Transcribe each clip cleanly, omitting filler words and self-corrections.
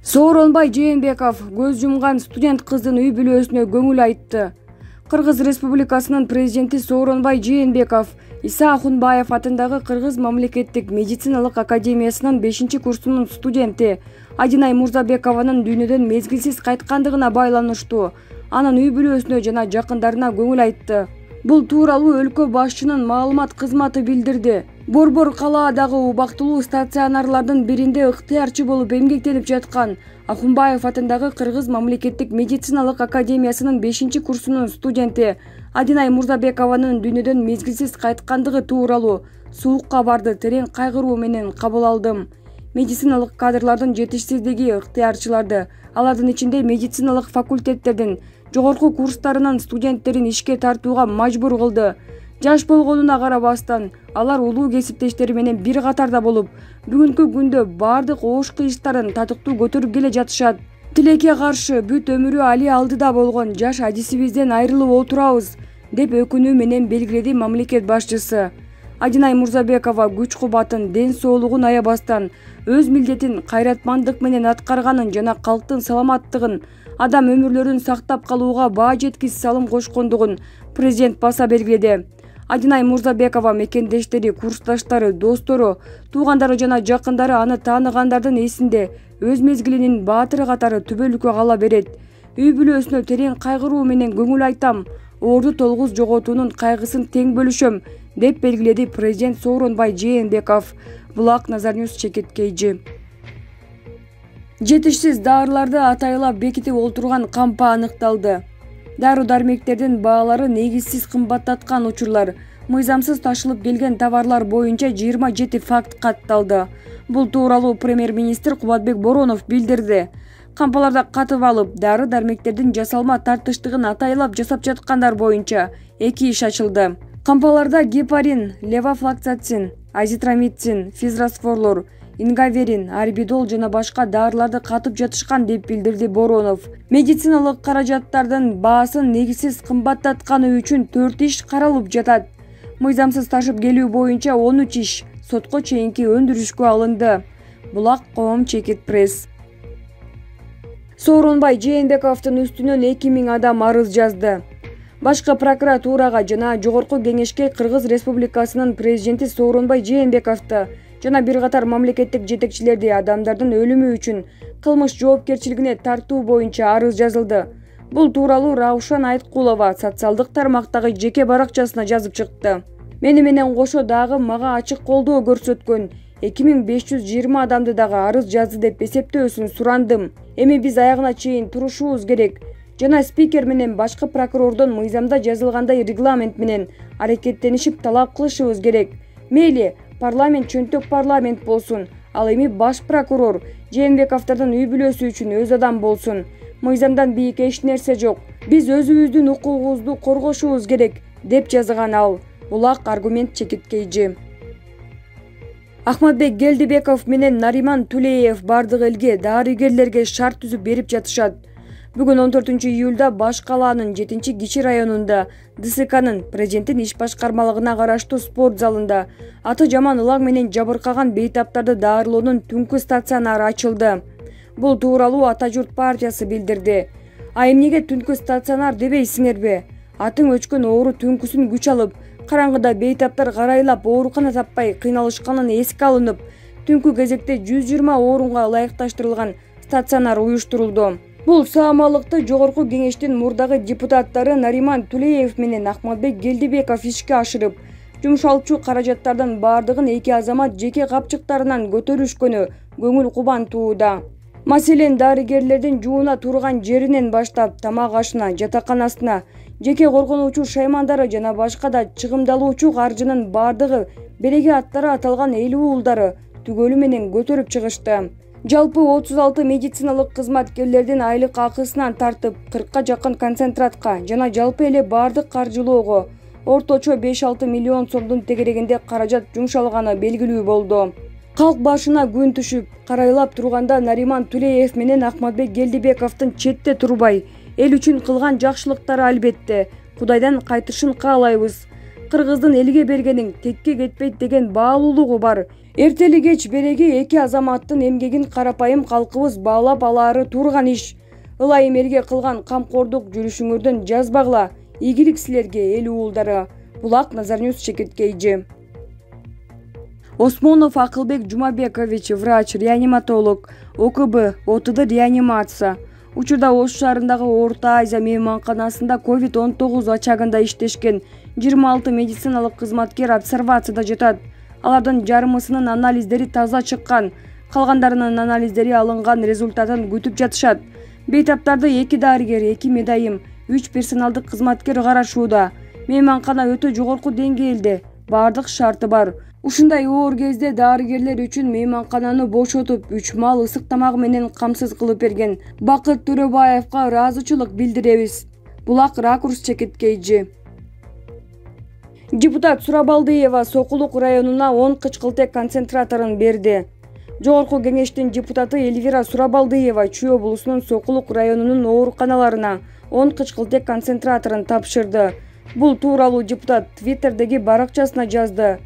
Сооронбай Жээнбеков көз жумган студент кыздын үй бүлөсүнө көңүл айтты. Кыргыз Республикасынын президенти Сооронбай Жээнбеков Иса Ахунбаев атындагы Кыргыз мамлекеттик медициналык академиясынын 5-курсунун студенти Адинай Мурзабекованын дүйнөдөн мезгилсиз кайткандыгына байланыштуу анын үй бүлөсүнө жана жакындарына көңүл айтты. Бул тууралуу өлкө башчынын маалымат кызматы билдирди. Борбор калаадагы убактылуу стационарлардын биринде ыктыярчы болуп эмгектенип жаткан Ахунбаев атындагы Кыргыз мамлекеттик медициналык академиясынын 5-курсунун студенти Адинай Мурзабекованын дүйнөдөн мезгилсиз кайткандыгы тууралуу суук кабарды терең кайгыруу менен кабыл алдым. Медициналык кадрлардын жетишсиздиги ыктыярчыларды, алардын ичинде медициналык факультеттердин жогорку курстарынын студенттерин ишке тартууга мажбур кылды. Жаш болгонуна карабастан, алар улуу кесиптештери менен бир катарда болуп, бүгүнкү күндө бардык оош кыйыштарын татыктуу көтөрүп келе жатышат. Тилекке каршы бүт өмүрү али алдыда болгон жаш адисибизден айрылып отурабыз, деп өкүнүү менен белгиледи мамлекет башчысы. Адинай Мурзабекова күч кубатын, ден соолугун аябастан, өз милдетин кайратмандык менен аткарганын жана калктын саламаттыгын, адам өмүрлөрүн сактап калууга баа жеткис салым кошкондугун президент баса белгиледи. Адинай Мурзабекова мекендештери, курсташтары, достору, туугандары жана жакындары аны тааныгандардын эсинде өз мезгилинин баатыры катары түбөлүккө кала берет. Үй бүлөсүнө терең кайгыруу менен көңүл айтам, орду толгуз жоготуунун кайгысын тең бөлүшөм, деп белгиледи президент Сооронбай Жээнбеков. Булак Назарньюс чекиткейжи. Жетишсиз дарыларды атайлап бекитип олтурган кампа аныкталды. Дару-дармектердин баалары негизсиз кымбаттаткан учурлар, мыйзамсыз ташылып келген товарлар боюнча 27 факт катталды. Бул тууралуу премьер-министр Кубатбек Боронов билдирди. Кампаларда катып алып, дары-дармектердин жасалма тартыштыгын атайлап жасап жаткандар боюнча 2 иш ачылды. Кампаларда гепарин, левофлоксацин, азитромицин, физрасфорлор, ингаверин, арбидол жана башка дарыларды катып жатышкан, деп билдирди Боронов. Медициналык каражаттардын баасын негизсиз кымбаттатканы үчүн 4 иш каралып жатат. Мыйзамсыз ташып келүү боюнча 13 иш сотко чейинки өндүрүшкө алынды. Булак Коом Чекит пресс. Сооронбай Жээнбековдун үстүнөн 2000 адам арыз жазды. Башкы прокуратурага жана жогорку кеңешке Кыргыз Республикасынын президенти Сооронбай Жээнбековду жана бир катар мамлекеттик жетекчилерди адамдардын өлүмү үчүн кылмыш жоопкерчилигине тартуу боюнча арыз жазылды. Бул тууралуу Раушан Айткулова социалдык тармактагы жеке баракчасына жазып чыкты. Мени менен кошо дагы мага ачык колдоо көрсөткөн 2520 адамды дагы арыз жазды деп эсептөөсүн сурандым. Эми биз аягына чейин турушубуз керек жана спикер менен башкы прокурордон мыйзамда жазылгандай регламент менен аракеттенишип талап кылышыбыз керек. Мейли парламент чөнтөк парламент болсун, ал эми баш прокурор Жээнбековдордун үй бүлөсү үчүн өз адам болсун. Мыйзамдан бийик эч нерсе жок. Биз өзүбүздүн укугубузду коргошубуз керек, деп жазган ал. Булак Аргумент чекиткейжи. Ахматбек Гелдибеков менен Нариман Тулеев бардык элге, дарыгерлерге шарт түзүп берип жатышат. Бүгүн 14-июлда Баш калаанын 7-кичи районунда ДСКнын президенттин иш башкармалыгына караштуу спорт залында аты жаман ылаң менен жабыркаган бейтаптарды даарылоонун түнкү стационары ачылды. Бул тууралуу Ата журт партиясы билдирди. А эмнеге түнкү стационар дебейсиңерби? Атың өчкөн оору түнкүсүн күч алып, караңгыда бейтаптар карайлап оорукана таппай кыйналышканын эске алынып, түнкү кезекте 120 орунга ылайыкташтырылган стационар уюштурулду. Бул саамалыкты жогорку кеңештин мурдагы депутаттары Нариман Тулеев менен Ахматбек Гелдибеков ишке ашырып, жумшалчу каражаттардын бардыгын эки азамат жеке капчыктарынан көтөрүшкөнү көңүл кубантууда. Маселен, дарыгерлердин жууна турган жеринен баштап тамак ашына, жатаканасына, жеке коргонуучу шаймандары жана башка да чыгымдалуучу каржынын бардыгы береги аттары аталган эл уулдары түгөлү менен көтөрүп чыгышты. Жалпы 36 медициналык кызматкерлердин айлык акысынан тартып 40 жакын концентратка жана жалпы эле бардык каржылоого орточо 5-6 миллион сомдун тегерегинде каражат жумшалганы белгилүү болду. Калк башына күн түшүп, карайлап турганда Нариман Тулеев менен Ахматбек Гелдибековдун четте турбай эл үчүн кылган жакшылыктары албетте Кудайдан кайтышын каалайбыз. кыргыздын элге бергенин текке кетпейт деген баалуулугу бар. Эртели кеч береги эки азаматтын эмгегин карапайым калкыбыз баалап алаары турган иш. Ылайым элге кылган камкордук жүрүшүңөрдөн жазбагыла. Ийгилик силерге, эл уулдары. Булак, Назар Ньюс, Чекиткейжи. Осмонов Акылбек Жумабекович, врач, реаниматолог, ОКБ, ОТД реанимация. Учурда Ош шаарындагы Орто Азия мейманканасында COVID-19 ачагында иштешкен 26 медициналык кызматкер обсервацияда жатат. Алардын жарымысынын анализдери таза чыккан, калгандарынын анализдери алынган результатын күтүп жатышат. Бейтаптарды 2 дарыгер, 2 медайым, 3 персоналдык кызматкер карашууда. Мейманкана өтө жогорку деңгээлде, бардык шарты бар. Ушундай оор кезде дарыгерлер үчүн мейманкананы бошотуп, 3 мал ысык тамак менен камсыз кылып берген Бакыт Төрөбаевга ыраазычылык билдиребиз. Булак, Ракурс, Чекиткейжи. Депутат Сурабалдыева Сокулук районуна 10 кычкылтек концентраторун берди. Жогорку кеңештин депутаты Эльвира Сурабалдыева Чүй облусунун Сокулук районунун ооруканаларына 10 кычкылтек концентраторун тапшырды. Бул тууралуу депутат Твиттердеги баракчасына жазды.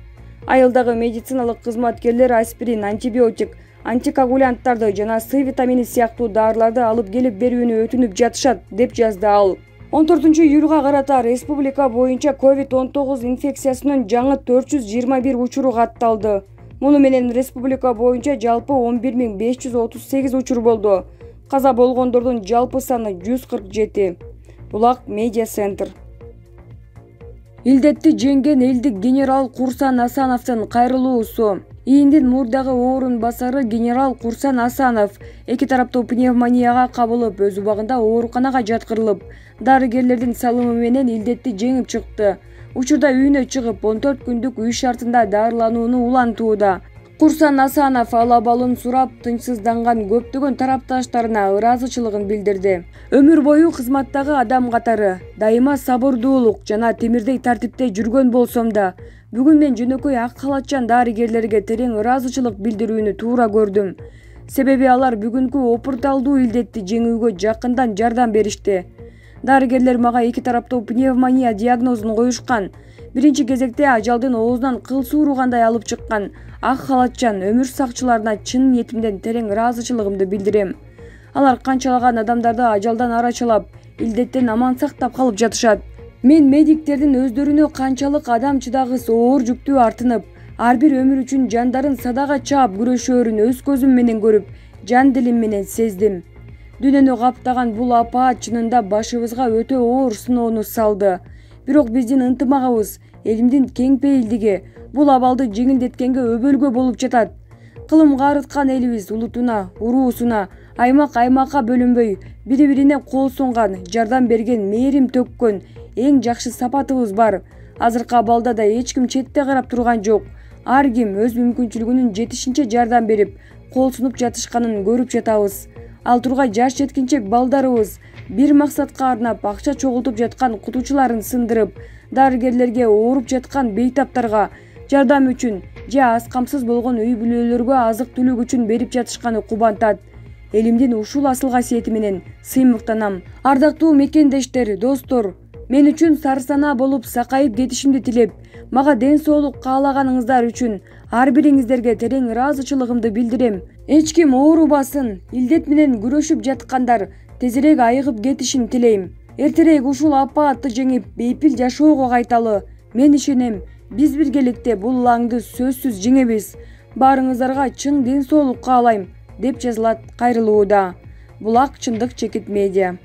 Айылдагы медициналык кызматкерлер аспирин, антибиотик, антикоагулянттарды жана С витамини сыяктуу дарыларды алып келип берүүнү өтүнүп жатышат, деп жазды ал. 14-июлга карата республика боюнча COVID-19 инфекциясынын жаңы 421 учуру катталды. Муну менен республика боюнча жалпы 11538 учур болду. Каза болгондордун жалпы саны 147. Булак, Медиа Центр. Илдетти жеңген элдик генерал Курсан Асановдун кайрылуусу. Ийиндин мурдагы орун басары генерал Курсан Асанов 2 тараптуу пневмонияга кабылып, өз убагында ооруканага жаткырылып, дарыгерлердин салымы менен илдетти жеңип чыкты. Учурда үйүнө чыгып 14 күндүк үй шартында дарыланууну улантууда. Курсан Асанов ал абалын сурап, тынчсызданган көптөгөн тарапташтарына ыраазычылыгын билдирди. Өмүр бою кызматтагы адам катары дайыма сабырдуулук жана темирдей тартипте жүргөн болсом да, бүгүн мен жөнөкөй ак халатчан дарыгерлерге терең ыраазычылык билдирүүнү туура көрдүм. Себеби алар бүгүнкү опурталдуу илдетти жеңүүгө жакындан жардам беришти. Дарыгерлер мага 2 тараптуу пневмония диагнозун коюшкан. Биринчи кезекте ажалдын оозунан кыл сууругандай алып чыккан ак халатчан өмүр сакчыларына чын ниетимден терең ыраазычылыгымды билдирем. Алар канчалаган адамдарды ажалдан арачылап, илдеттен аман сактап калып жатышат. Мен медиктердин өздөрүнө канчалык адам чыдагыс оор жүктүү артынып, ар бир өмүр үчүн жандарын садага чаап күрөшөөрүн өз көзүм менен көрүп, жан дилим менен сездим. Дүйнөнү каптаган бул апаат чынында башыбызга өтө оор сыноону салды. Бирок биздин ынтымагыбыз, элимдин кең пейилдиги бул абалды жеңилдеткенге өбөлгө болуп жатат. Кылымга арыткан элибиз улутуна, уруусуна, аймак-аймакка бөлүнбөй, бири-бирине кол сунган, жардам берген, мээрим төккөн эң жакшы сапатыбыз бар. Азыркы абалда да эч ким четте карап турган жок. Ар ким өз мүмкүнчүлүгүнүн жетишинче жардам берип, кол сунуп жатышканын көрүп жатабыз. Ал тургай жаш жеткинчек балдарыбыз бир максатка арнап акча чогултуп жаткан кутуучуларын сындырып, дарыгерлерге ооруп жаткан бейтаптарга жардам үчүн же аз камсыз болгон үй бүлөлөргө азык-түлүк үчүн берип жатышканы кубантат. Элимдин ушул асыл касиети менен сыймыктанам. Ардактуу мекендештер, достор, мен үчүн сарсанаа болуп сакайып кетишимди тилеп, мага ден соолук каалаганыңыздар үчүн ар бириңиздерге терең ыраазычылыгымды билдирем. Эч ким оорубасын, илдет менен күрөшүп жаткандар тезирээк айыгып кетишин тилейм. Эртерээк ушул апаатты жеңип, бейпил жашоого кайталы. Мен ишенем, биз биргеликте бул лаңды сөзсүз жеңебиз. Баарыңыздарга чың ден соолук каалайм, деп жазылат кайрылууда. Булак, Чындык, Чекит Медиа.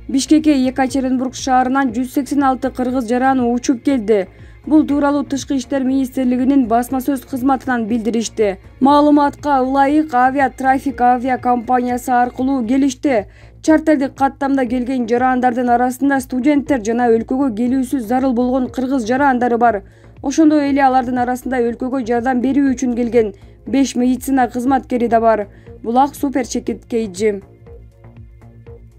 Бишкекке Екатеринбург шаарынан 186 кыргыз жараны учуп келди. Бул тууралуу Тышкы иштер министрлигинин басма сөз кызматынан билдиришти. Маалыматка ылайык авиатрафик авиакомпаниясы аркылуу келишти. Чартердик каттамда келген жарандардын арасында студенттер жана өлкөгө келүүсүз зарыл болгон кыргыз жарандары бар. Ошондой эле алардын арасында өлкөгө жардам берүү үчүн келген 5 медицина кызматкери да бар. Булак, Супер, Чекиткейжи.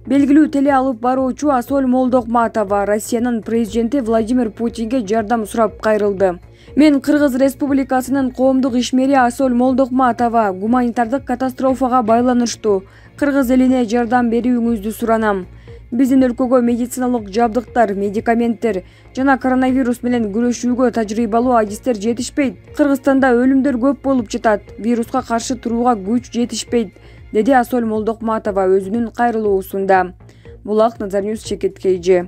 Белгилүү теле алып баруучу Асоль Молдокматова Россиянын президенти Владимир Путинге жардам сурап кайрылды. Мен Кыргыз Республикасынын коомдук ишмери Асоль Молдокматова гуманитардык катастрофага байланыштуу кыргыз элине жардам берүүңүздү суранам. Биздин өлкөгө медициналык жабдыктар, медикаменттер жана коронавирус менен күрөшүүгө тажрыйбалуу адистер жетишпейт. Кыргызстанда өлүмдөр көп болуп жатат, вируска каршы турууга күч жетишпейт, деди Асол Молдокматова өзүнүн кайрылуусунда. Булак, Назарньюс, Чекит, KG.